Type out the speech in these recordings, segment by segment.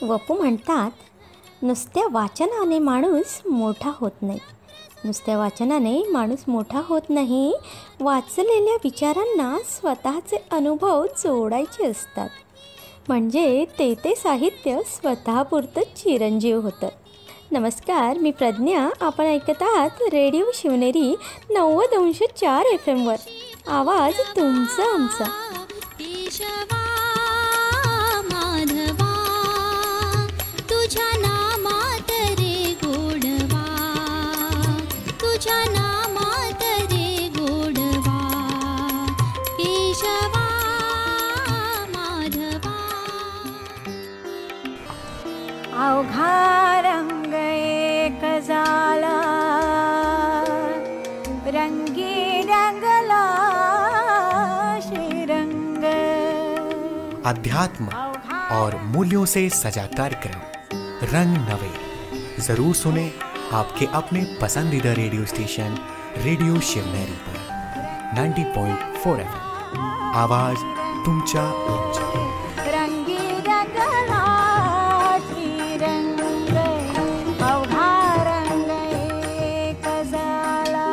वपू म्हणतात, नुसत्या वाचनाने माणूस मोठा होत नाही. नुसत्या वाचनाने माणूस मोठा होत नाही. वाचलेल्या विचारांना स्वतःचे अनुभव जोडायचे असतात. म्हणजे ते साहित्य स्वतःपुरतं चिरंजीव होतं. नमस्कार, मी प्रज्ञा. आपण ऐकत आहात रेडिओ शिवनेरी 90.4 FM वर. आवाज तुमचा आमचा. अवघा रंग एक झाला, रंगी रंगला श्रीरंग. अध्यात्म और मूल्यों से सजा कार्यक्रम रंग नवे. जरूर सुने आपके अपने पसंदीदा रेडियो स्टेशन रेडिओ शिवनेरी पर 90.4 FM. आवाज तुमच्या आमच्या. रंगी रंगला श्रीरंग, अवघा रंग एक झाला.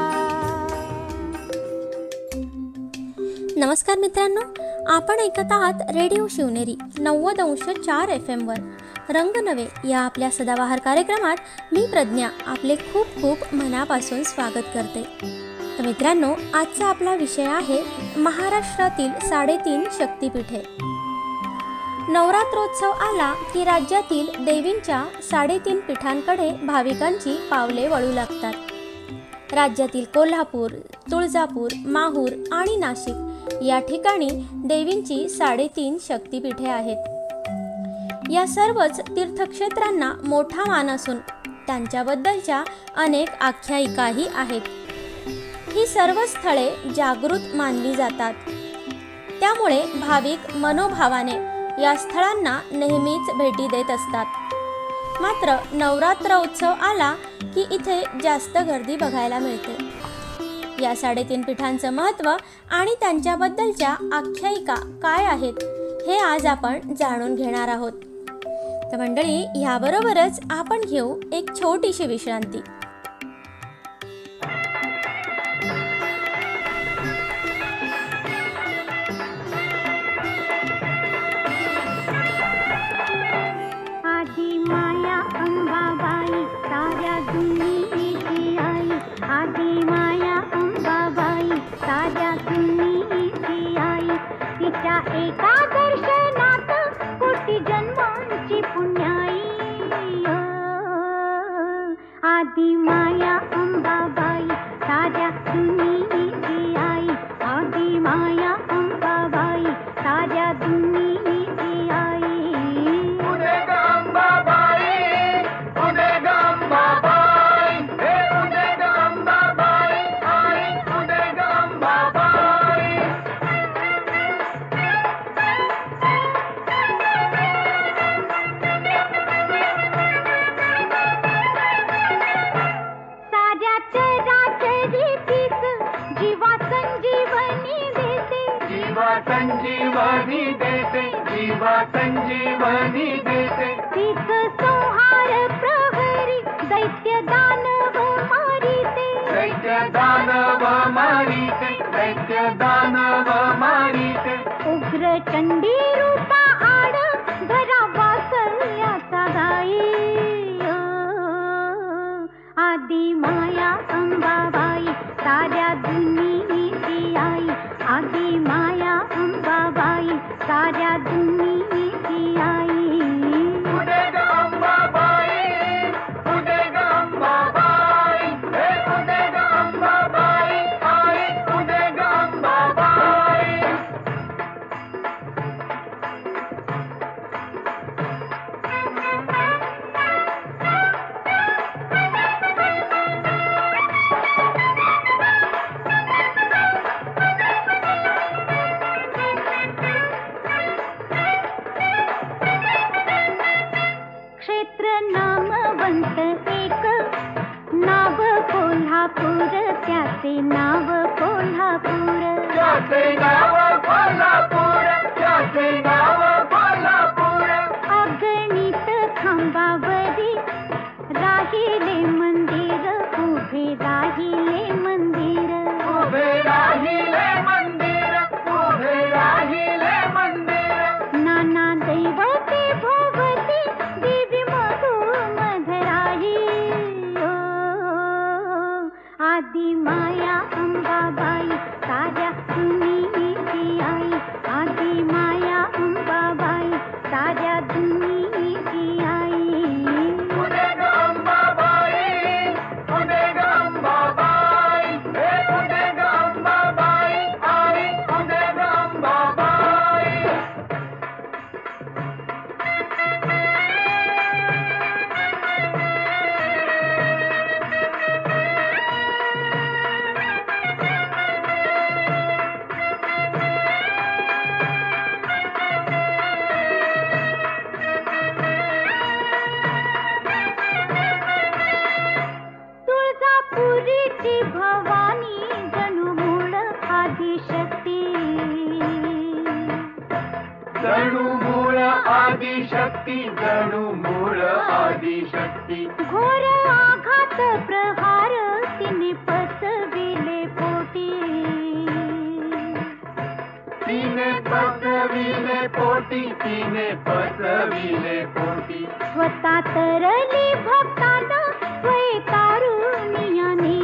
नमस्कार मित्रांनो, आपण ऐकत आहात रेडिओ शिवनेरी 90.4 FM वर रंग नवे या आपल्या सदाबहार कार्यक्रमात. मी प्रज्ञा आपले खूप खूप मनापासून स्वागत करते. तर मित्रांनो, आजचा आपला विषय आहे महाराष्ट्रातील 3.5 शक्तिपीठे. नवरात्रोत्सव आला की राज्यातील देवींच्या 3.5 पीठांकडे भाविकांची पावले वळू लागतात. राज्यातील कोल्हापूर, तुळजापूर, माहूर आणि नाशिक या ठिकाणी देवींची 3.5 शक्तिपीठे आहेत. या सर्वच तीर्थक्षेत्रांना मोठा मान असून त्यांच्याबद्दलच्या अनेक आख्यायिकाही आहेत. ही सर्व स्थळे जागृत मानली जातात. त्यामुळे भाविक मनोभावाने या स्थळांना नेहमीच भेटी देत असतात. मात्र नवरात्र उत्सव आला की इथे जास्त गर्दी बघायला मिळते. या 3.5 पीठांचं महत्त्व आणि त्यांच्याबद्दलच्या आख्यायिका काय आहेत हे आज आपण जाणून घेणार आहोत. तर मंडळी, ह्याबरोबरच आपण घेऊ एक छोटीशी विश्रांती. आदि माया अंबाबाई साऱ्या दुनियेची आई, आदि माया अंबाबाई साऱ्या दुनियेची आई. तिच्या एका दर्शनात कोटी जन्मांची पुण्याई. आदि माया अंबाबाई साऱ्या दुनियेची आई, आदि माया अंबाबाई साऱ्या दुनियेची आई. संजीवनी देते, जीवा संजीवनी देते. तीच संहार प्रहरी दैत्य दानव मारिते, दैत्य दानव मारिते, दैत्य दानव मारिते. उग्र चंडी रूपा आड धरा वासल्याचा गाई. आदि माया अंबाबाई साऱ्या दुनियेची आई, आदि माया अंबाबाई साऱ्या दुनियेची आई. उदे ग अंबाबाई, उदे ग अंबाबाई, हे उदे ग अंबाबाई, आई उदे ग अंबाबाई. त्याचे नाव कोल्हापूर, त्याचे नाव कोल्हापूर, त्याचे नाव कोल्हापूर. अगणित माया अंबाबाई साऱ्या दुनियेची आई आदि माया अंबाबाई साऱ्या दुनियेची आई उदे ग अंबाबाई उदे ग अंबाबाई हे उदे ग अंबाबाई आई उदे ग अंबाबाई तुळजापुरीची भवानी जणू मूळ आदिशक्ती जणू मूळ आदिशक्ती जणू मूळ आदिशक्ती घोर आघात प्रहार तिने पचविले पोटी तिने पचविले पोटी तिने पचविले पोटी स्वतः तरली भक्तांना स्वयंतारुण्याने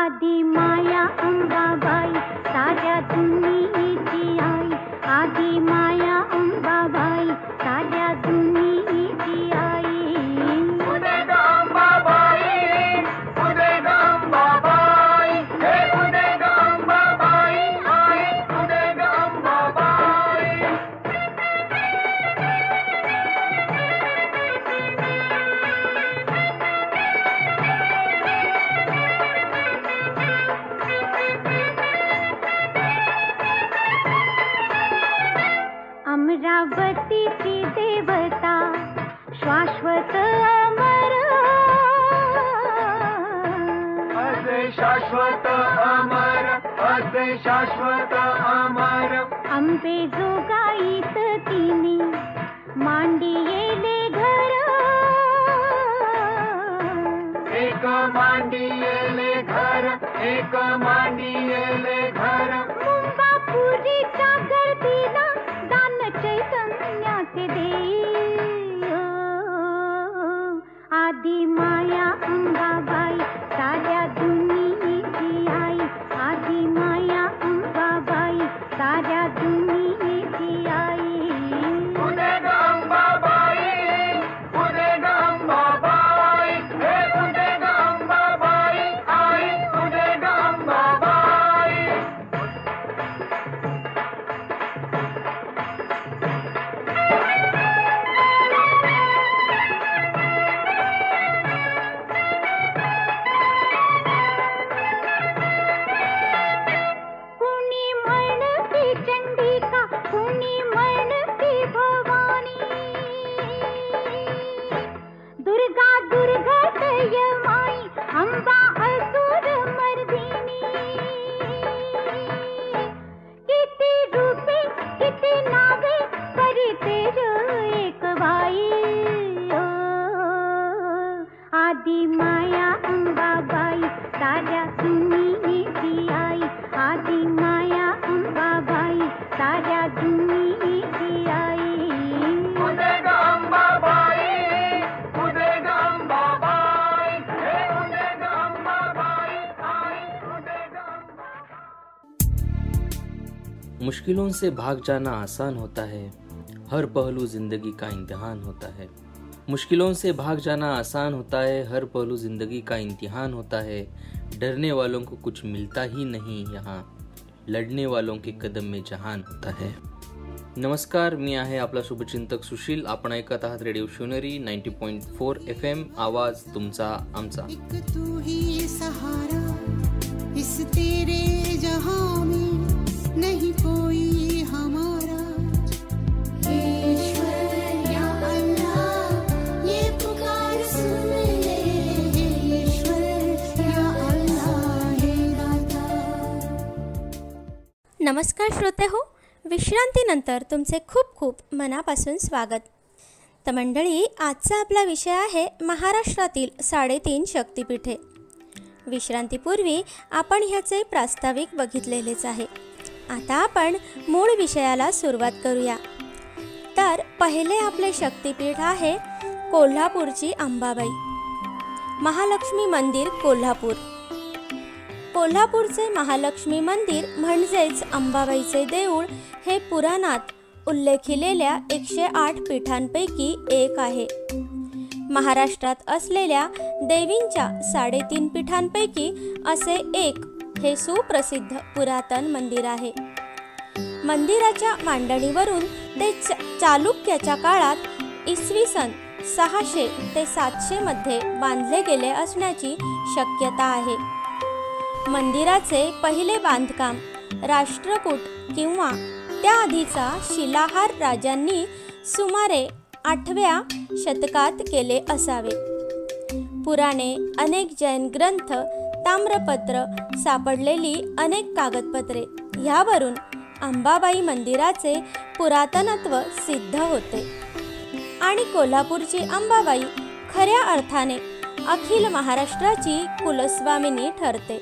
आदि माया अंबाबाई साऱ्या दुनियेची आई आदि माया अंबाबाई साऱ्या दुनियेची आई उदे ग अंबाबाई उदे ग अंबाबाई हे उदे ग अंबाबाई आई उदे ग अंबाबाई अमरावतीची देवता शाश्वत अमर असे शाश्वत अमर असे शाश्वत अमर अंबे जोगाईत तिने मांडियेले घर एक मांडियेले घर एक मांडियेले घर मुंबापुरीच्या गर्दीला दान चैतन्याचे देई आदि माया अंबाबाई साऱ्या दुनियेची आई आदि माया अंबाबाई साऱ्या दुनियेची आई उदे ग अंबाबाई उदे ग अंबाबाई हे उदे ग अंबाबाई आई उदे ग अंबाबाई कुणी म्हणती चंडिका कुणी म्हणती भवानी दुर्गा दुर्गतय माई अंबा असुर मर्दिनी किती रूपे किती नावे करीते एक बाई आदि माया अंबाबाई साऱ्या दुनियेची आई आदि माया अंबाबाई साऱ्या दुनियेची आई उदे ग अंबाबाई उदे ग अंबाबाई हे उदे ग अंबाबाई आई उदे ग अंबाबाई मुश्किलों से भाग जाना आसान होता है, हर पहलू जिंदगी का इम्तिहान होता है। मुश्किलों से भाग जाना आसान होता है, हर पहलू जिंदगी का इम्तिहान होता है। डरने वालों को कुछ मिलता ही नहीं यहाँ, लढणे वालों के कदम में जहान होता है। नमस्कार, मी आहे आपला शुभचिंतक सुशील. आपण ऐकत आहात रेडिओ शिवनेरी 90.4 FM. आवाज तुमचा आमचा. एक तू ही सहारा इस तेरे जहां में नहीं कोई हमारा ईश्वर या अल्लाह ये पुकार सुन ले ईश्वर या अल्लाह हे दाता. नमस्कार श्रोते हो, विश्रांतीनंतर तुमचे खूप खूप मनापासून स्वागत. तर मंडळी, आजचा आपला विषय आहे महाराष्ट्रातील 3.5 शक्तिपीठे. विश्रांतीपूर्वी आपण ह्याचे प्रास्ताविक बघितलेलेच आहे. आता आपण मूळ विषयाला सुरुवात करूया. तर पहिले आपले शक्तिपीठ आहे कोल्हापूरची अंबाबाई. महालक्ष्मी मंदिर कोल्हापूर. कोल्हापूरचे महालक्ष्मी मंदिर म्हणजेच अंबाबाईचे देऊळ हे पुराणात उल्लेखिलेल्या 108 पीठांपैकी एक आहे. महाराष्ट्रात असलेल्या देवींच्या 3.5 पीठांपैकी असे एक हे सुप्रसिद्ध पुरातन मंदिर आहे. मंदिराच्या मांडणीवरून ते चालुक्याच्या काळात इसवी सन 600 ते 700 मध्ये बांधले गेले असण्याची शक्यता आहे. मंदिराचे पहिले बांधकाम राष्ट्रकूट किंवा त्याआधीचा शिलाहार राजांनी सुमारे 8व्या शतकात केले असावे. पुराणे, अनेक जैन ग्रंथ, ताम्रपत्र, सापडलेली अनेक कागदपत्रे ह्यावरून अंबाबाई मंदिराचे पुरातनत्व सिद्ध होते आणि कोल्हापूरची अंबाबाई खऱ्या अर्थाने अखिल महाराष्ट्राची कुलस्वामिनी ठरते.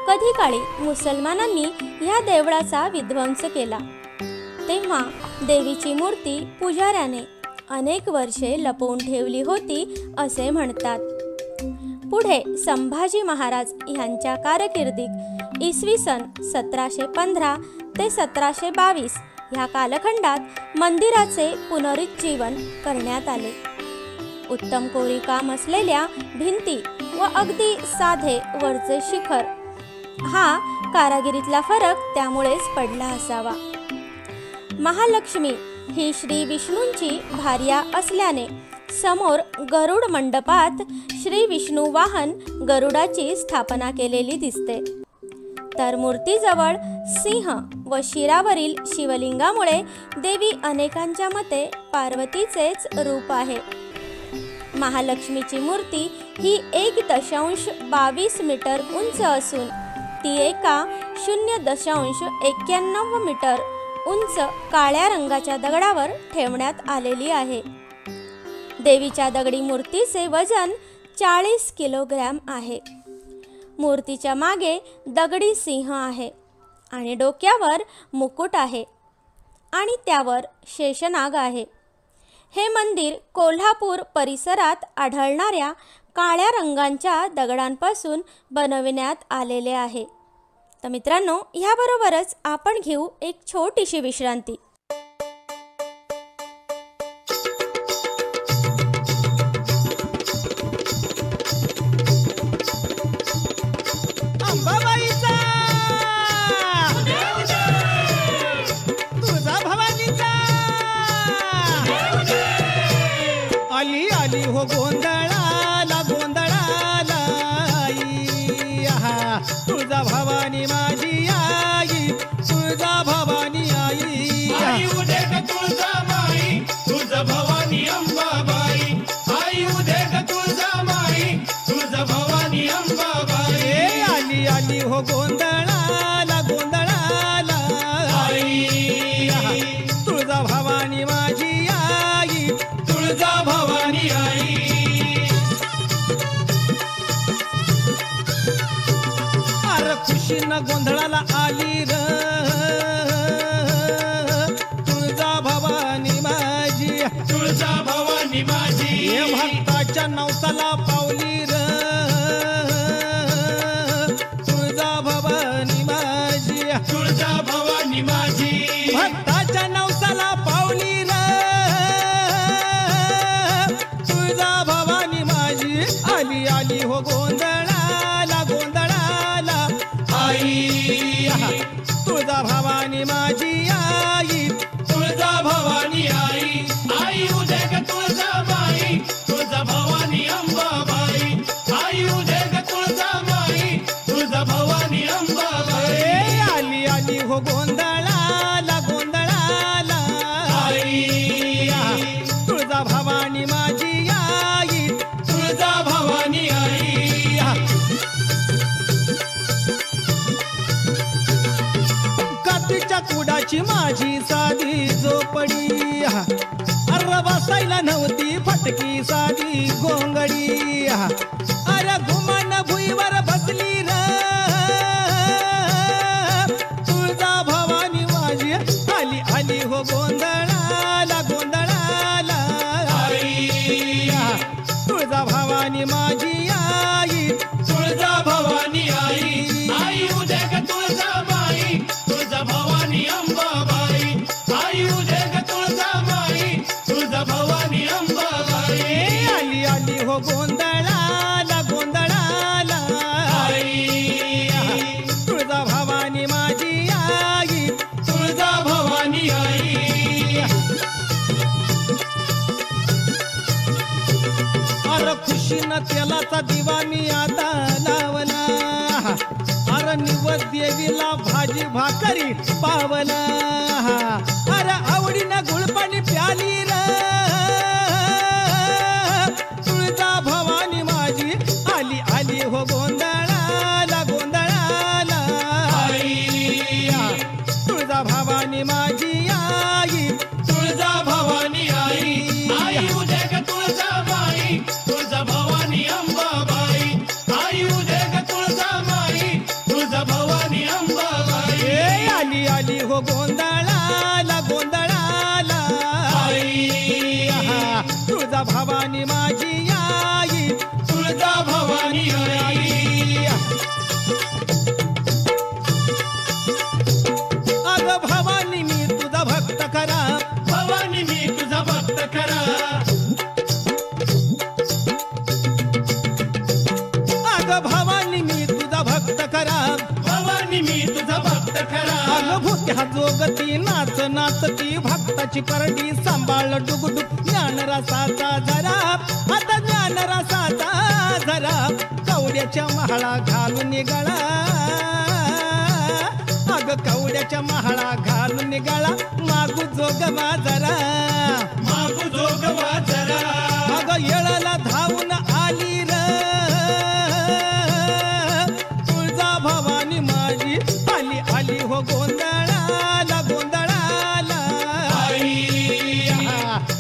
कधी काळी मुसलमानांनी ह्या देवळाचा विध्वंस केला तेव्हा देवीची मूर्ती पुजाऱ्याने अनेक वर्षे लपवून ठेवली होती असे म्हणतात. पुढे संभाजी महाराज यांच्या कारकिर्दीत इसवी सन 1715 ते 1722 ह्या कालखंडात मंदिराचे पुनरुज्जीवन करण्यात आले. उत्तम कोरीवकाम असलेल्या भिंती व अगदी साधे वरचे शिखर हा कारागिरीतला फरक त्यामुळेच पडला असावा. महालक्ष्मी ही श्री विष्णूंची भार्या असल्याने समोर गरुड मंडपात श्री विष्णू वाहन गरुडाची स्थापना केलेली दिसते. तर मूर्तीजवळ सिंह व शिरावरील शिवलिंगामुळे देवी अनेकांच्या मते पार्वतीचेच रूप आहे. महालक्ष्मीची मूर्ती ही 1.22 मीटर उंच असून ती एका 0.91 मीटर उंच काळ्या रंगाच्या दगडावर ठेवण्यात आलेली आहे. देवीच्या दगडी मूर्तीचे वजन 40 किलोग्रॅम आहे. मूर्तीच्या मागे दगडी सिंह आहे आणि डोक्यावर मुकुट आहे आणि त्यावर शेषनाग आहे. हे मंदिर कोल्हापूर परिसरात आढळणाऱ्या काळ्या रंगाच्या दगडांपासून बनविण्यात आलेले आहे. तर मित्रांनो, ह्याबरोबरच आपण घेऊ एक छोटीशी विश्रांती. अंबाबाईचा तुळजा भवानीचा आली आली हो गोंधळाला गोंधळाला आई. आहा, तुळजा भवानी माझी आई, तुळजा भवानी आई. आई उदे ग तुळजा माई, तुळजा भवानी अंबाबाई. आई उदे ग तुळजा माई, तुळजा भवानी अंबाबाई. ए, आली आली हो गोंधळाला गोंधळाला आई. आहा, तुळजा भवानी माझी आई, तुळजा भवानी आई. अरे खुशीनं गोंधळाला आली र तुळजा भवानी माझी. तुळजा भवानी माझी. हे भक्ताच्या नवसाला पावली र तुळजा भवानी माझी. तुळजा भवानी माझी. भक्ताच्या नवसाला पावली र तुळजा भवानी माझी. आली आली हो गोंधळाला गोंधळाला आई. आहा, तुळजा भवानी माझी आई, तुळजा भवानी आई. आई उदे ग तुळजा माई, तुळजा भवानी अंबाबाई. आई उदे ग तुळजा माई, तुळजा भवानी अंबाबाई. ए, आली आली हो गोंधळाला गोंधळाला आई. आहा, तुळजा भवानी माझी आई, तुळजा भवानी आई. आहा. कातीच्या कुडाची माझी साधी झोपडी. आहा, अरे बसायला नव्हती फटकी साधी गोंगडी. आहा, अरे घुमान भुईवर बसली र तुळजा भवानी माझी. आली आली हो गोंधळाला गोंधळाला आई. आहा, तुळजा माझी आई तुळजा भवानी आई आई उदे ग तुळजाबाई तुळजा भवानी अंबाबाई आई उदे ग तुळजाबाई तुळजा भवानी अंबाबाई आली आली हो गोंधळाला गोंधळाला आई तुळजा भवानी माझी आई तुळजा भवानी आई अरे खुशीनं तेलाचा दिवा मी आता लावला अरे निवद देवीला भाजी भाकरी पावला अरे आवडीनं गुळपाणी प्याली र तुळजा भवानी माझी आली आली हो गोंधळाला गोंधळाला आई तुळजा भवानी माझी आई तुळजा भवानी आई आई उदे ग तुळजाबाई तुळजा भवानी अंबाबाई आई उदे ग तुळजाबाई तुळजा भवानी अंबाबाई आली आली हो गोंधळाला गोंधळाला आई तुळजा भवानी माझी आई तुळजा भवानी आई अग भवानी मी तुझा भक्त खरा भवानी मी तुझा भक्त खरा अग भवानी मी तुझा भक्त खरा भवानी मी तुझा भक्त खरा अग भूत्या जोगती नाच नाचती भक्ताची परडी सांभाळ डुगडुग ज्ञान रसाचा जरा आता ज्ञान रसाचा जरा कवड्याच्या महाळा घालून निघाला अग कवड्याच्या महाळा घालून निघाला मागू जोगवा जरा मागू जोगवा जरा अग येळाला धावून आली र तुळजा भवानी माझी आली आली हो गोंधळाला गोंधळाला आई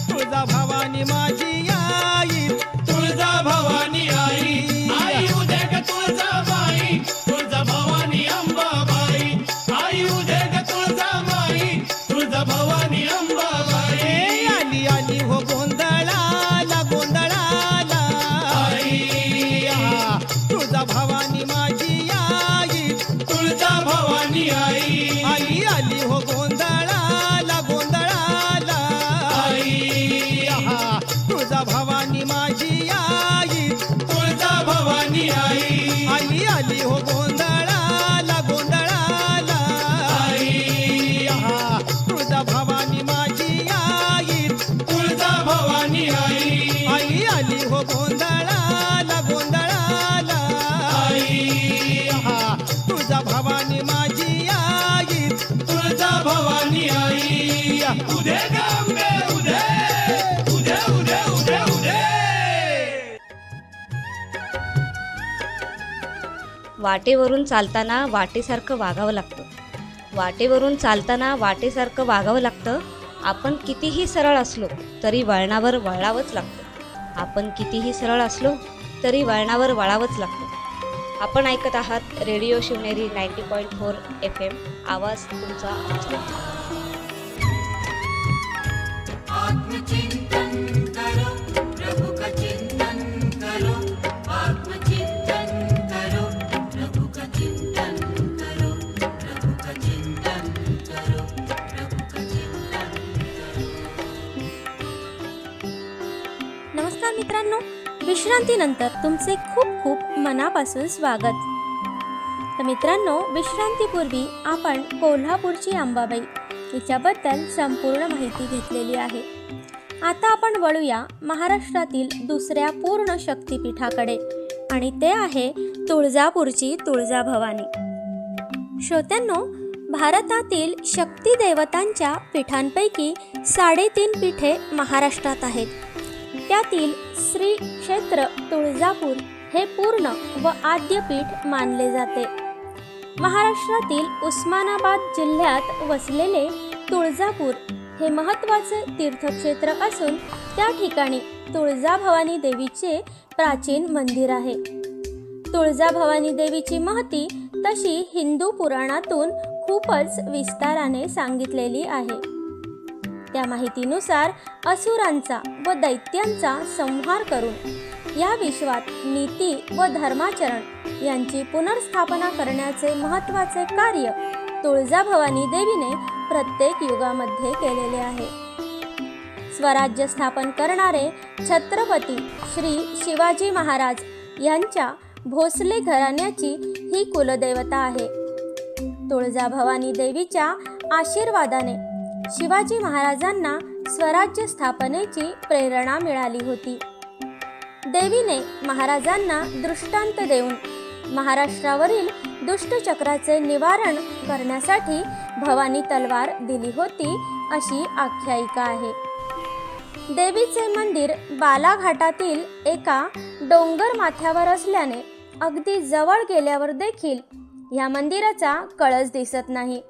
तुळजा भवानी माझी आई तुळजा भवानी आई आई उदे ग तुळजाबाई तुळजा भवानी अंबाबाई आई उदे ग तुळजाबाई तुळजा भवानी अंबाबाई आली आली हो गोंधळाला गोंधळाला आई तुळजा भवानी माझी आई तुळजा भवानी आई आई आली हो गोंधळाला गोंधळाला आई तुळजा भवानी माझी आई तुळजा भवानी आई आई आली हो गोंधळाला गोंधळाला आई तुळजा भवानी माझी आई तुळजा भवानी आई आई आली हो गोंधळाला गोंधळाला आई तुळजा भवानी माझी आई तुळजा भवानी आई उदे ग अंबे उदे उदे उदे उदे उदे वाटेवरून चालताना वाटेसारखं वागावं लागतं. वाटेवरून चालताना वाटेसारखं वागावं लागतं. आपण कितीही सरळ असलो तरी वळणावर वळावंच लागतं. आपण कितीही सरळ असलो तरी वळणावर वळावंच लागतं. आपण ऐकत आहात रेडिओ शिवनेरी 90.4 FM. आवाज तुमचा आमचा. आत्मचिंतन करो प्रभु का चिंतन करो आत्मचिंतन करो प्रभु का चिंतन करो प्रभु का चिंतन करो प्रभु का चिंतन नमस्कार मित्रांनो, विश्रांतीनंतर तुमचे खूप खूप मनापासून स्वागत. तर मित्रांनो, विश्रांतीपूर्वी आपण कोल्हापूरची अंबाबाई हिच्याबद्दल संपूर्ण माहिती घेतलेली आहे. आता आपण वळूया महाराष्ट्रातील दुसऱ्या पूर्ण शक्तिपीठाकडे, आणि ते आहे तुळजापूरची तुळजाभवानी. श्रोत्यांनो, भारतातील शक्ती देवतांच्या पीठांपैकी 3.5 पीठे महाराष्ट्रात आहेत. त्यातील श्री क्षेत्र तुळजापूर हे पूर्ण व आद्य पीठ मानले जाते. महाराष्ट्रातील उस्मानाबाद जिल्ह्यात वसलेले तुळजापूर हे महत्त्वाचे तीर्थक्षेत्र असून त्या ठिकाणी तुळजाभवानी देवीचे प्राचीन मंदिर आहे. तुळजाभवानी देवीची महती तशी हिंदू पुराणातून खूपच विस्ताराने सांगितलेली आहे. त्या माहितीनुसार असुरांचा व दैत्यांचा संहार करून या विश्वात नीती व धर्माचरण यांची पुनर्स्थापना करण्याचे महत्त्वाचे कार्य तुळजाभवानी देवीने प्रत्येक युगामध्ये केलेले आहे. स्वराज्य स्थापन करणारे छत्रपती श्री शिवाजी महाराज यांच्या भोसले घराण्याची ही कुलदेवता आहे. तुळजाभवानी देवीच्या आशीर्वादाने शिवाजी महाराजांना स्वराज्य स्थापनेची प्रेरणा मिळाली होती. देवीने महाराजांना दृष्टांत देऊन महाराष्ट्रावरील दुष्टचक्राचे निवारण करण्यासाठी भवानी तलवार दिली होती अशी आख्यायिका आहे. देवीचे मंदिर बालाघाटातील एका डोंगर माथ्यावर असल्याने अगदी जवळ गेल्यावर देखील या मंदिराचा कळस दिसत नाही.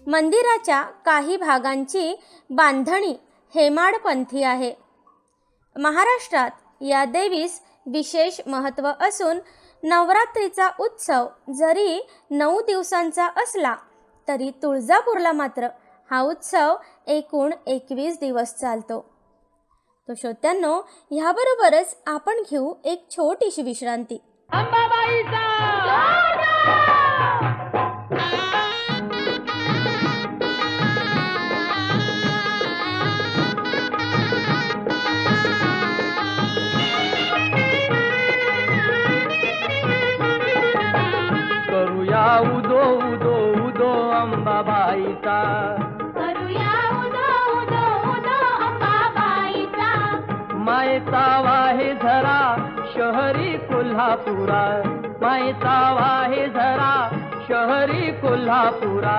मंदिराच्या काही भागांची बांधणी हेमाडपंथी आहे. महाराष्ट्रात या देवीस विशेष महत्त्व असून नवरात्रीचा उत्सव जरी 9 दिवसांचा असला तरी तुळजापूरला मात्र हा उत्सव एकूण 21 दिवस चालतो. तो श्रोत्यांनो, ह्याबरोबरच आपण घेऊ एक छोटीशी विश्रांती. करूया उदो उदो उदो अंबाबाईचा, करूया उदो उदो उदो अंबाबाईचा. मायेचा वाहे झरा शहरी कोल्हापुरा, मायेचा वाहे झरा शहरी कोल्हापुरा.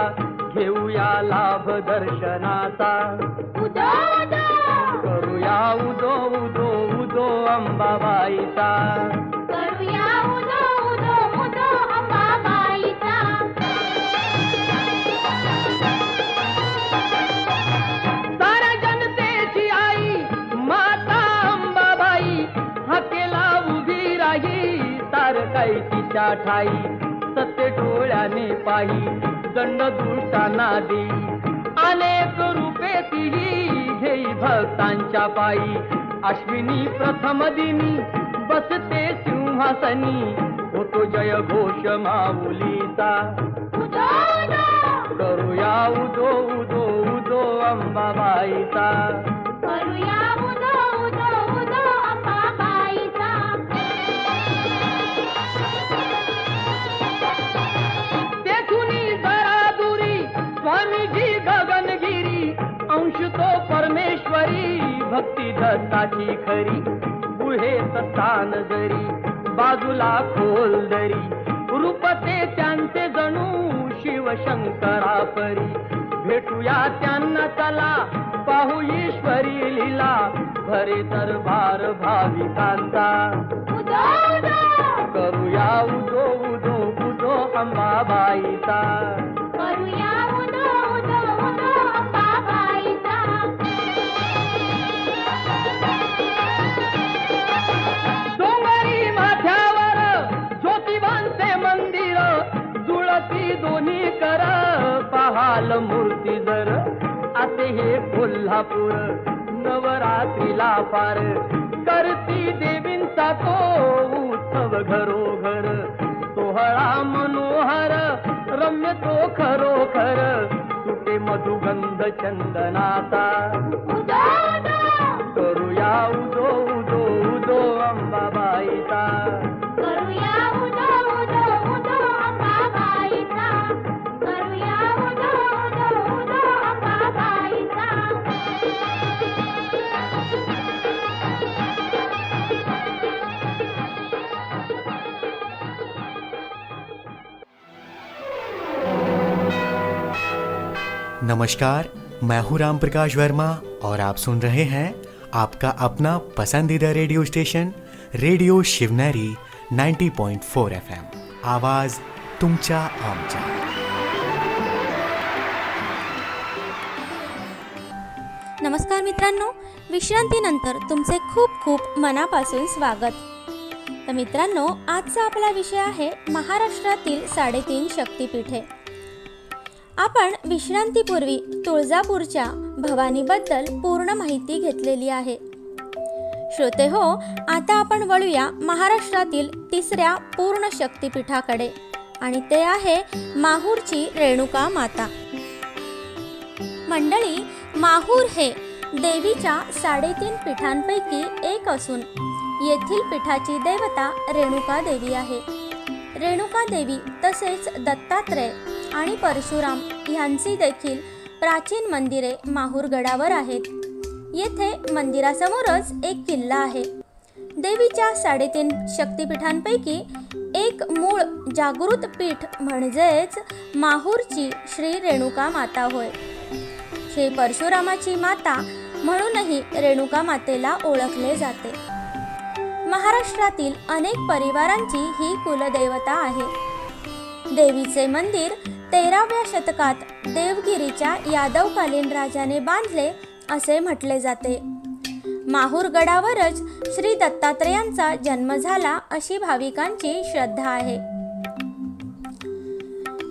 घेऊया लाभ दर्शनाचा, उदो उदो करूया उदो उदो उदो अंबाबाईचा. करूया उदो उदो उदो अंबाबाईचा. साऱ्या जनतेची आई माता अंबाबाई, हाकेला उभी राही तारकाई तिच्या ठाई. सत्य डोळ्याने पाही दंड दुष्टांना देई, अनेक रूपे तिही घेई भक्तांच्या पायी. अश्विनी प्रथम दिनी बसते सिंहासनी, होतो जय घोष माऊलीचा. उदो उदो करूया उदो उदो उदो अंबाबाईचा. करूया उदो उदो उदो अंबाबाईचा. तेथुनी जरा दुरी स्वामीजी गगनगिरी, अंश तो परमेश्वरी भक्ती दत्ताची खरी. गुहेत स्थान जरी बाजूला खोल दरी, रूपते त्यांचे जणू शिवशंकरा परी. भेटूया त्यांना चला पाहू ईश्वरी लीला, भरे दरबार भाविकांचा. उदो उदो करूया उदो उदो उदो अंबाबाईचा. करूया उदो उदो उदो अंबाबाईचा. डोंगरी माथ्यावर ज्योतिबांचे मंदिर, जुळती दोन्ही कर पहाल मूर्ती जर. असे हे कोल्हापूर नवरात्रीला फार, करती देवींचा तो उत्सव घरोघर. सोहळा मनोहर रम्य तो खरोखर, सुटे मधुगंध चंदनाचा. उदो उदो करूया उदो उदो उदो अंबाबाईचा. करूया उदो उदो उदो अंबाबाईचा. करूया उदो उदो उदो अंबाबाईचा. नमस्कार, मैं हूं राम प्रकाश वर्मा और आप सुन रहे हैं आपका अपना पसंदीदा radio station radio Shivneri 90.4 FM. आवाज तुमच्या आमच्या. नमस्कार मित्रांनो, विश्रांतीनंतर तुमचे खूप खूप मनापासून स्वागत. तर मित्रांनो, आजचा आपला विषय आहे महाराष्ट्रातील 3.5 शक्तिपीठे. आपण विश्रांतीपूर्वी तुळजापूरच्या भवानीबद्दल पूर्ण माहिती घेतलेली आहे. श्रोते हो, आता आपण वळूया महाराष्ट्रातील तिसऱ्या पूर्ण शक्तिपीठाकडे आणि ते आहे माहूरची रेणुका माता. मंडळी, माहूर हे देवीच्या 3.5 पीठांपैकी एक असून येथील पीठाची देवता रेणुका देवी आहे. रेणुका देवी तसेच दत्तात्रय आणि परशुराम यांची देखील प्राचीन मंदिरे माहूर गडावर आहेत. येथे मंदिरासमोरच एक किल्ला आहे. देवीच्या 3.5 शक्तिपीठांपैकी एक मूळ जागृत पीठ म्हणजेच माहूरची श्री रेणुका माता होय. श्री परशुरामाची माता म्हणूनही रेणुका मातेला ओळखले जाते. महाराष्ट्रातील अनेक परिवारांची ही कुलदेवता आहे. देवीचे मंदिर 13व्या शतकात देवगिरीच्या यादवकालीन राजाने बांधले असे म्हटले जाते. माहूर गडावरच श्री दत्तात्रेयांचा जन्म झाला अशी भाविकांची श्रद्धा आहे.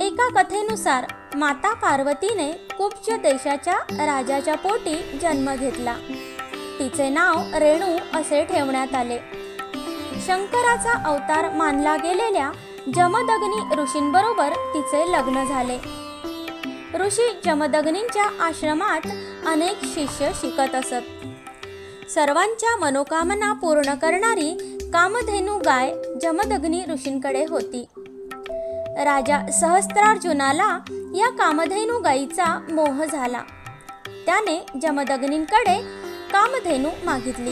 एका कथेनुसार माता पार्वतीने कुब्ज देशाच्या राजाच्या पोटी जन्म घेतला. तिचे नाव रेणू असे ठेवण्यात आले. शंकराचा अवतार मानला गेलेल्या जमदग्नी ऋषींबरोबर तिचे लग्न झाले. ऋषी जमदग्नींच्या आश्रमात अनेक शिष्य शिकत असत. सर्वांच्या मनोकामना पूर्ण करणारी कामधेनू गाय जमदग्नी ऋषींकडे होती. राजा सहस्त्रार्जुनाला या कामधेनू गायीचा मोह झाला. त्याने जमदग्नींकडे कामधेनू मागितली.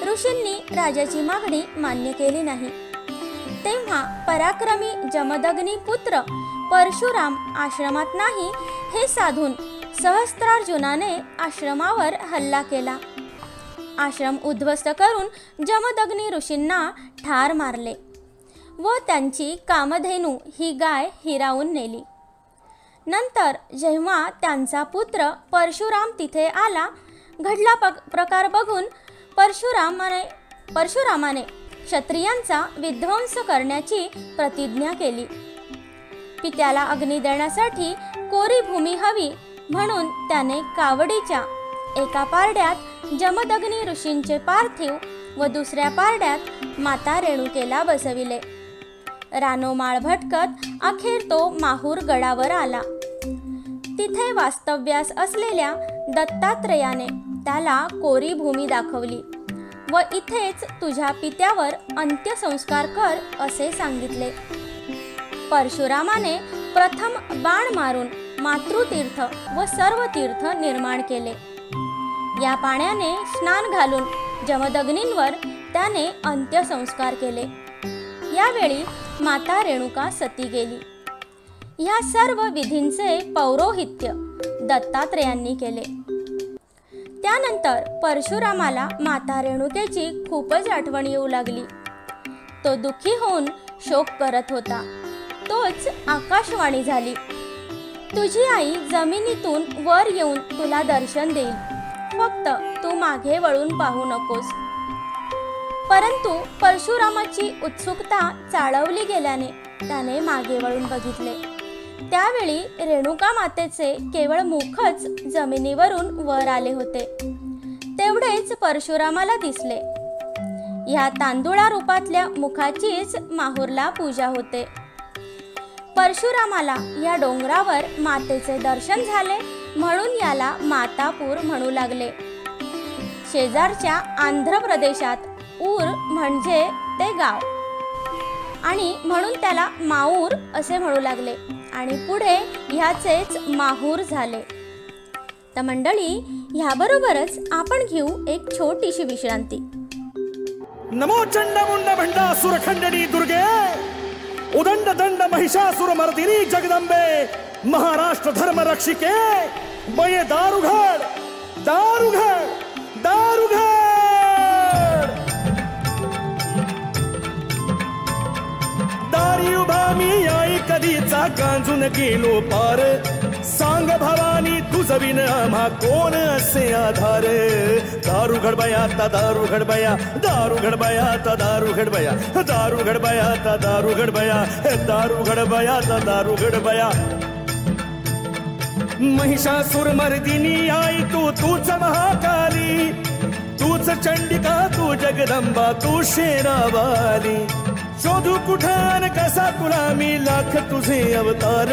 ऋषींनी राजाची मागणी मान्य केली नाही. तेव्हा पराक्रमी जमदग्नी पुत्र परशुराम आश्रमात नाही हे साधून सहस्त्रार्जुनाने आश्रमावर हल्ला केला. आश्रम उद्ध्वस्त करून जमदग्नी ऋषींना ठार मारले व त्यांची कामधेनू ही गाय हिरावून नेली. नंतर जेव्हा त्यांचा पुत्र परशुराम तिथे आला, घडला प्रकार बघून परशुरामाने क्षत्रियांचा विध्वंस करण्याची प्रतिज्ञा केली. पित्याला अग्नी देण्यासाठी कोरी भूमी हवी म्हणून त्याने कावडीच्या एका पारड्यात जमदग्नी ऋषींचे पार्थिव व दुसऱ्या पारड्यात माता रेणुकेला बसविले. रानोमाळ भटकत अखेर तो माहूर गडावर आला. तिथे वास्तव्यास असलेल्या दत्तात्रयाने त्याला कोरी भूमी दाखवली व इथेच तुझ्या पित्यावर अंत्यसंस्कार कर असे सांगितले. परशुरामाने प्रथम बाण मारून मातृतीर्थ व सर्व तीर्थ निर्माण केले. या पाण्याने स्नान घालून जमदग्नींवर त्याने अंत्यसंस्कार केले. यावेळी माता रेणुका सती गेली. ह्या सर्व विधींचे पौरोहित्य दत्तात्रेयांनी केले. त्यानंतर परशुरामाला माता रेणुकेची खूपच आठवण येऊ लागली. तो दुःखी होऊन शोक करत होता. तोच आकाशवाणी झाली, तुझी आई जमिनीतून वर येऊन तुला दर्शन देईल, फक्त तू मागे वळून पाहू नकोस. परंतु परशुरामाची उत्सुकता चाळवली गेल्याने त्याने मागे वळून बघितले. त्यावेळी रेणुका मातेचे केवळ मुखच जमिनीवरून वर आले होते. तेवढेच परशुरामाला दिसले. ह्या तांदुळा रूपातल्या मुखाचीच माहूरला पूजा होते. परशुरामाला या डोंगरावर मातेचे दर्शन झाले म्हणून याला मातापूर म्हणू लागले. शेजारच्या आंध्र प्रदेशात ऊर म्हणजे ते गाव आणि म्हणून त्याला माऊर असे म्हणू लागले आणि पुढे ह्याचेच माहूर झाले. तर मंडळी, ह्याबरोबरच आपण घेऊ एक छोटीशी विश्रांती. नमो चंडमुंड भंडासुर खंडनी दुर्गे, उदंड दंड महिषासुर मर्दिनी जगदंबे, महाराष्ट्र धर्म रक्षिके, बये दारुघड दारुघड दारुघड. दारी उभा मी आई कधीचा गांजून गेलो पार, सांग भवानी तुझं विन आम्हा कोण असे आधार. दारू घडबया ता दारू घडबया, दारू घडबया ता दारू घडबया, दारू घडबया ता दारू घडबया, दारू घडबया ता दारू घडबया. महिषासुर मर्दिनी आई तूच महाकाली, तूच चंडिका तू जगदंबा तू शेरावाली शोधू कुठान कसा तुला मी लाख तुझे अवतार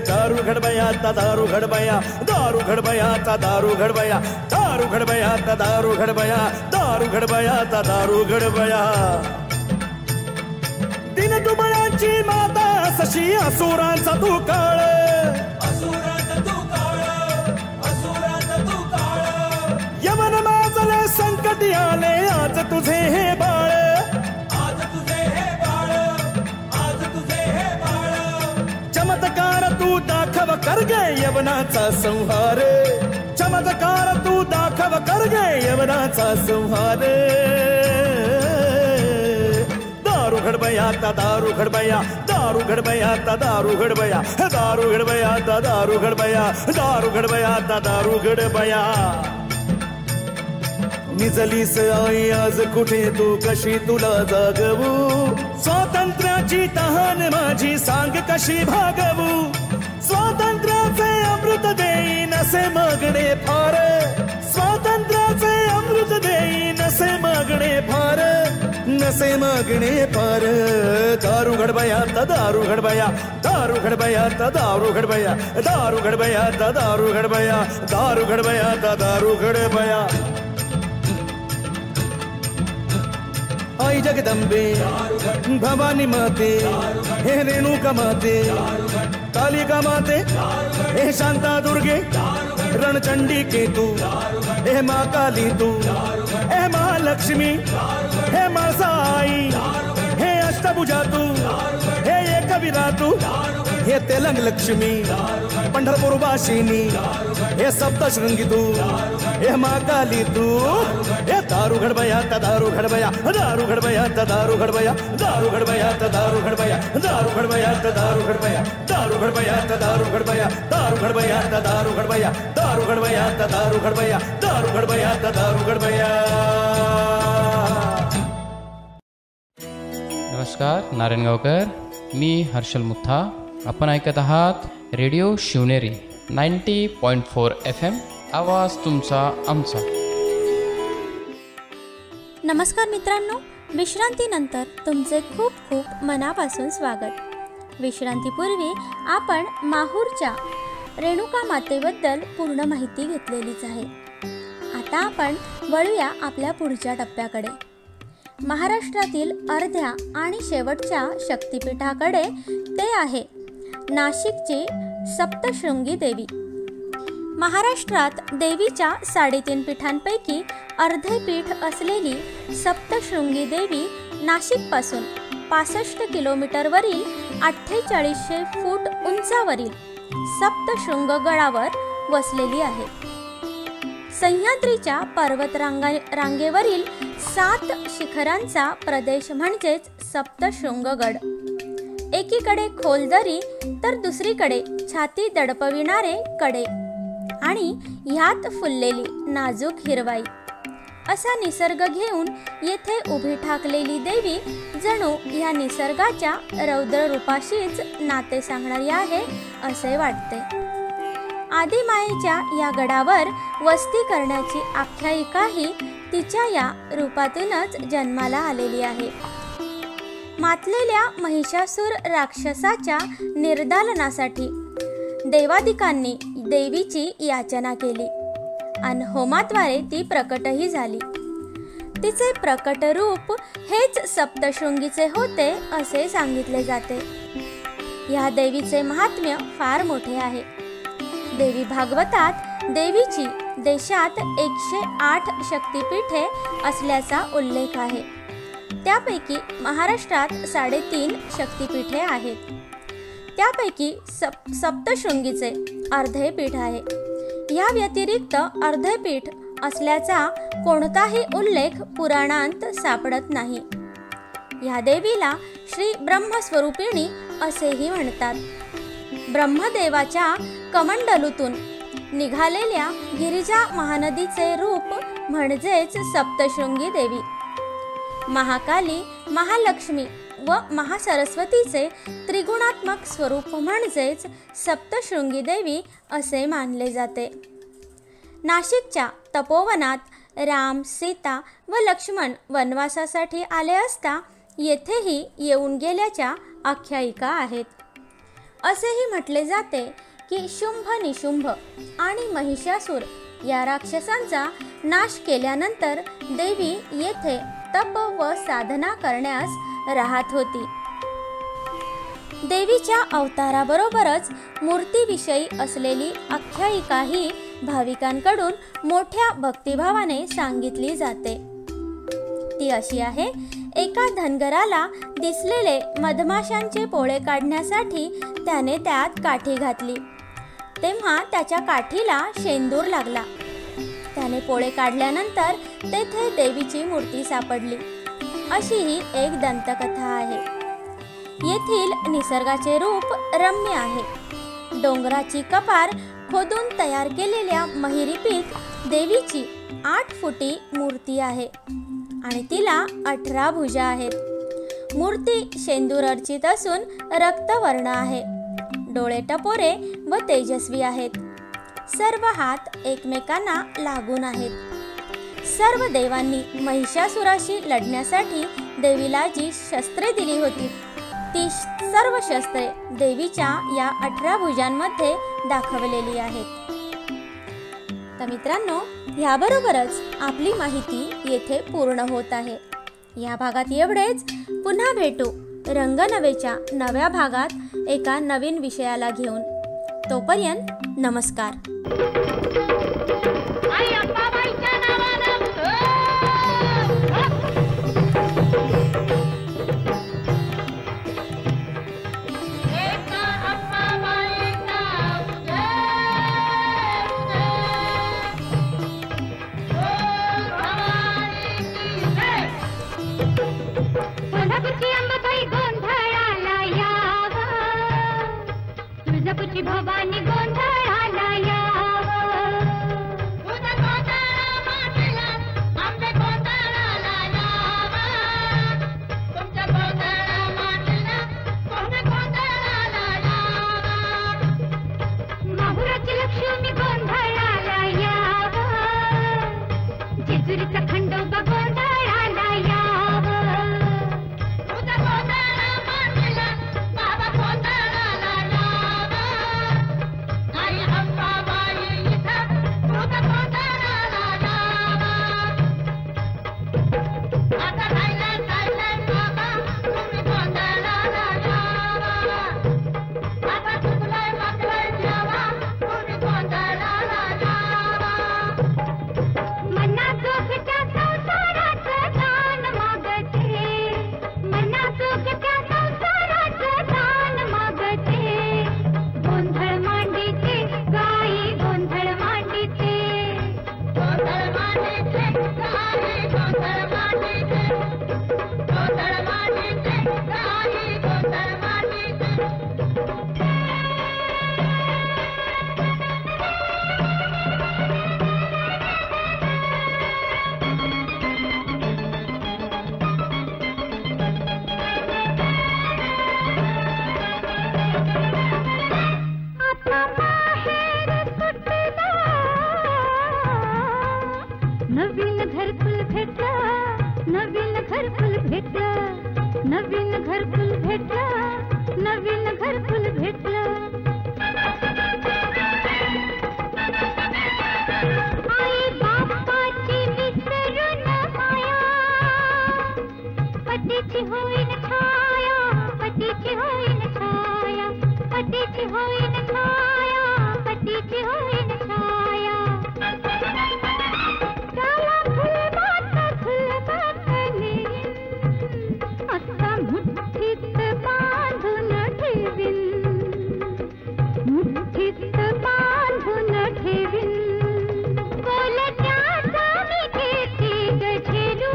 दारू घडबया ता दारू घडबया दारू घडबया ता दारू घडबया दारू घडबया ता दारू घडबया दारू घडबया ता दारू घडबया दिन दुबळाची माता सशी असुरांचा तू काळ यमन माजले संकट आले आज तुझे हे बाळ चमत्कार तू दाखव कर गे यवनाचा संहार चमत्कार तू दाखव कर गे यवनाचा संहार दारू घडबया ता दारू घडबया दारू घडबया ता दारू घडबया दारू घडबया ता दारू घडबया दारू घडबया ता दारू घडबया निजलीस आई आज कुठे तू कशी तुला जागवू स्वातंत्र्याची तहान माझी सांग कशी भागवू स्वातंत्र्याचे अमृत देईन असे मागणे फार स्वातंत्र्याचे अमृत देईन असे मागणे फार नसे मागणे फार दारू घडबया ता दारू घडबया दारू घडबया ता दारू घडबया दारू घडबया ता दारू घडबया दारू घडबया ता दारू घडबया आई जगदंबे भवानी माते हे रेणुका माते कालिका माते हे शांता दुर्गे रणचंडी के तू हे माँ काली तू हे महालक्ष्मी हे मासाई हे अष्टभुजा तू हे एकविरा तू हे तेलंग लक्ष्मी पंढरपूर वासिनी हे सप्तशृंगी तू हे माँ काली तू हे दारू घडबया ता दारू घडबया दारू घडबया ता दारू घडबया दारू घडबया ता दारू घडबया दारू घडबया ता दारू घडबया दारू घडबया ता दारू घडबया दारू घडबया ता दारू घडबया दारू घडबया ता दारू घडबया दारू घडबया ता दारू घडबया नमस्कार नारायणगावकर मी हर्षल मुथा आपण ऐकत आहात रेडिओ शिवनेरी 90.4 FM आवाज तुमचा आमचा. नमस्कार मित्रांनो, विश्रांतीनंतर तुमचे खूप खूप मनापासून स्वागत. विश्रांतीपूर्वी आपण माहूरच्या रेणुका मातेबद्दल पूर्ण माहिती घेतलेलीच आहे. आता आपण वळूया आपल्या पुढच्या टप्प्याकडे. महाराष्ट्रातील अर्ध्या आणि शेवटच्या शक्तिपीठाकडे ते आहे नाशिकची सप्तशृंगी देवी. महाराष्ट्रात देवीच्या 3.5 पीठांपैकी अर्धे पीठ असलेली सप्तशृंगी देवी नाशिकपासून 65 किलोमीटरवरील 4800 फूट उंचावरील सप्तशृंग गडावर वसलेली आहे. सह्याद्रीच्या पर्वतरांगेवरील 7 शिखरांचा प्रदेश म्हणजेच सप्तशृंगगड. एकीकडे खोल दरी तर दुसरीकडे छाती दडपविणारे कडे आणि ह्यात फुललेली नाजूक हिरवाई असा निसर्ग घेऊन येथे उभी ठाकलेली देवी जणू ह्या निसर्गाच्या रौद्र रूपाशीच नाते सांगणारी आहे असे वाटते. आदिमायेच्या या गडावर वस्ती करण्याची आख्यायिकाही तिच्या या रूपातूनच जन्माला आलेली आहे. मातलेल्या महिषासूर राक्षसाच्या निर्दालनासाठी देवादिकांनी देवीची याचना केली आणि होमाद्वारे ती प्रकटही झाली. तिचे प्रकट रूप हेच सप्तशृंगीचे होते असे सांगितले जाते. या देवीचे महात्म्य फार मोठे आहे. देवी भागवतात देवीची देशात 108 शक्तिपीठे असल्याचा उल्लेख आहे. त्यापैकी महाराष्ट्रात 3.5 शक्तिपीठे आहेत. त्यापैकी सप्तशृंगीचे अर्धे पीठ आहे. या व्यतिरिक्त अर्धे पीठ असल्याचा कोणताही उल्लेख पुराणांत सापडत नाही. या देवीला श्री ब्रह्मस्वरूपिणी असेही म्हणतात. ब्रह्मदेवाच्या कमंडलूतून निघालेल्या गिरिजा महानदीचे रूप म्हणजेच सप्तशृंगी देवी. महाकाली, महालक्ष्मी व महासरस्वतीचे त्रिगुणात्मक स्वरूप म्हणजेच सप्तशृंगी देवी असे मानले जाते. नाशिकच्या तपोवनात राम, सीता व लक्ष्मण वनवासासाठी आले असता येथेही येऊन गेल्याच्या आख्यायिका आहेत. असेही म्हटले जाते की शुंभ, निशुंभ आणि महिषासूर या राक्षसांचा नाश केल्यानंतर देवी येथे तप व साधना करण्यास राहत होती. देवीच्या अवताराबरोबरच मूर्तीविषयी असलेली आख्यायिकाही भाविकांकडून मोठ्या भक्तिभावाने सांगितली जाते. ती अशी आहे, एका धनगराला दिसलेले मधमाशांचे पोळे काढण्यासाठी त्याने त्यात काठी घातली. तेव्हा त्याच्या काठीला शेंदूर लागला. त्याने पोळे काढल्यानंतर तेथे देवीची मूर्ती सापडली. अशी ही एक दंतकथा आहे. येथील निसर्गाचे रूप रम्य आहे. डोंगराची कपार खोदून तयार केलेल्या महिरीपीठ देवीची 8 फुटी मूर्ती आहे आणि तिला 18 भुजा आहेत. मूर्ती शेंदूर अर्चित असून रक्तवर्ण आहे. डोळे टपोरे व तेजस्वी आहेत. सर्व हात एकमेकांना लागून आहेत. सर्व देवांनी महिषासुराशी लढण्यासाठी देवीला जी शस्त्रे दिली होती ती सर्व शस्त्रे देवीच्या या 18 भुजांमध्ये दाखवलेली आहेत. तर मित्रांनो, याबरोबरच आपली माहिती येथे पूर्ण होत आहे. या भागात एवढेच. पुन्हा भेटू रंगनवेच्या नव्या भागात एका नवीन विषयाला घेऊन. तोपर्यंत नमस्कार. आई अंबाबाईच्या नावानं एका अंबाबाईचा कोल्हापूरची अंबाबाई गोंधळाला यावं, तुळजापूरची भवानी गोंधळाला यावं. तुझा गोंधळा मांडला, आमच्या गोंधळाला यावं. तुमच्या गोंधळा मांडला, तुमच्या गोंधळाला यावं. माहुराची लक्ष्मी गोंधळाला यावं, जेजुरीचा खंडोबा गोंधळाला यावं. तुझा गोंधळा मांडला, बाबा गोंधळाला यावं. आई अंबाबाई इथं तुझा गोंधळाला यावं. आता राहिला चाललंय बाबा, तुम्ही गोंधळाला यावं. आता चुकलंय मागलंय देवा, तुम्ही गोंधळाला यावं. मनाचोखच्या संसाराचं दान मागते, मनाचोखच्या संसाराचं दान मागते. गोंधळ मांडीते गाई, गोंधळ मांडीते, गोंधळ मांडीते गाई, गोंधळ मांडीते, गोंधळ मांडीते गाई, गोंधळ मांडीते. आता माहेर सुटला, नवीन घरकुल भेटलं, नवीन घरकुल भेटलं, नवीन घरकुल भेटलं, नवीन घरकुल भेटलं. आई बापाची विसरून माया, पतीची होईन छाया, पतीची होईन छाया, पतीची होईन छाया, पतीची होईन छाया. त्याला फुलबात नेईन, असा मुठीत बांधून ठेवीन, मुठीत बांधून ठेवीन. कोलत्याचा मी घेते गझेलू,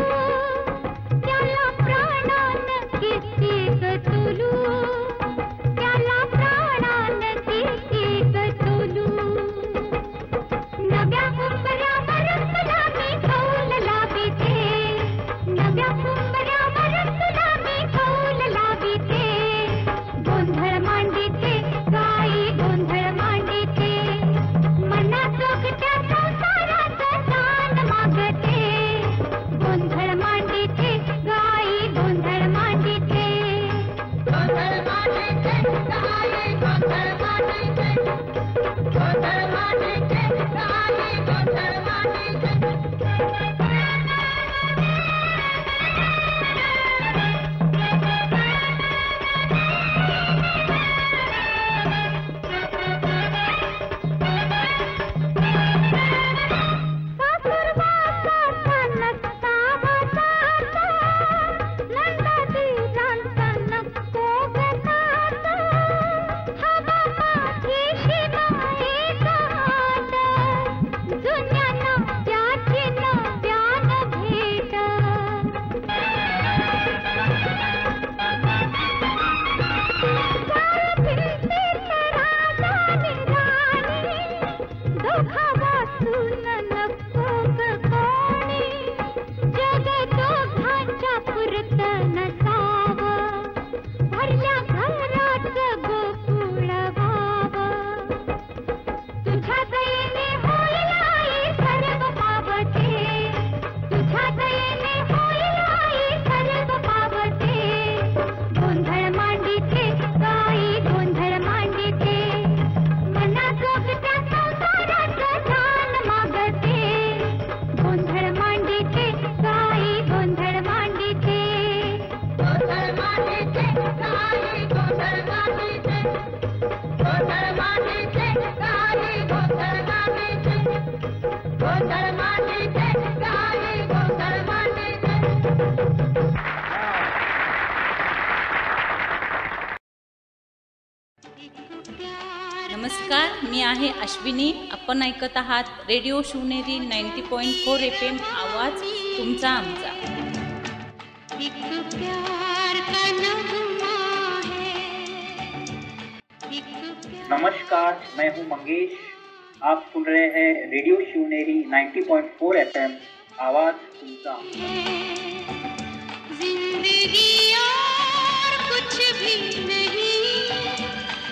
त्याला प्राणान घेते गतोलू, त्याला प्राणान घेते गतोलू. गीत नसावं भरल्या घरात गोकुळ व्हावं तुझ्या दयेने होईल आई सर्व पावते तुझ्या दयेने होईल आई सर्व पावते गोंधळ मांडिते गाई गोंधळ मांडिते मनाजोग त्या संसारात जान मागते गोंधळ मांडिते गाई गोंधळ मांडिते गोंधळ मांडिते गाई गोंधळ मांडिते गोंधळ मांडिते गाई गोंधळ मांडिते गोंधळ मांडिते गाई गोंधळ मांडिते नमस्कार, मी आहे अश्विनी. आपण ऐकत आहात रेडिओ शिवनेरी 90.4 FM. आवाज तुमचा आमचा. एक प्यार का नगमा है नमस्कार, मैं हूं मंगेश. आप सुन रहे हैं रेडियो शिवनेरी 90.4 FM. आवाज तुमचा. जिंदगी और कुछ भी नहीं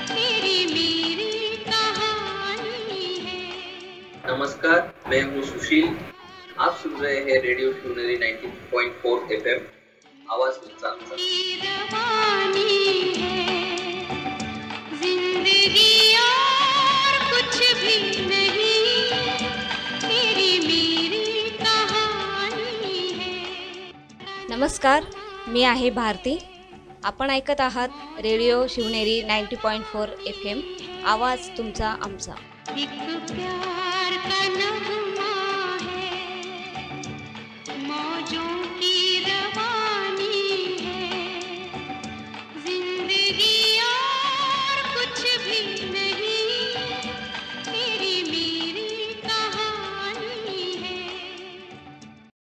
तेरी मेरी कहानी है. नमस्कार, मैं हूँ सुशील. आप सुन रहे हैं रेडियो शिवनेरी 90.4 FM. आवाज तुमचा आमचा. रवानी है जिंदगी और कुछ भी नहीं तेरी मेरी कहानी है. नमस्कार, मी आहे भारती. आपण ऐकत आहात रेडिओ शिवनेरी 90.4 FM. आवाज तुमचा आमचा. एक प्यार का नगमा है मौजों की रवानी है जिंदगी और कुछ भी नहीं तेरी मेरी कहानी है.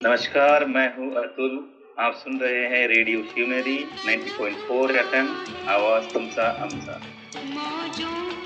नमस्कार, मैं हूँ अतुल. आप सुन रहे हैं रेडियो शिवनेरी 90.4 FM. आवाज तुमचा आमचा. मौजों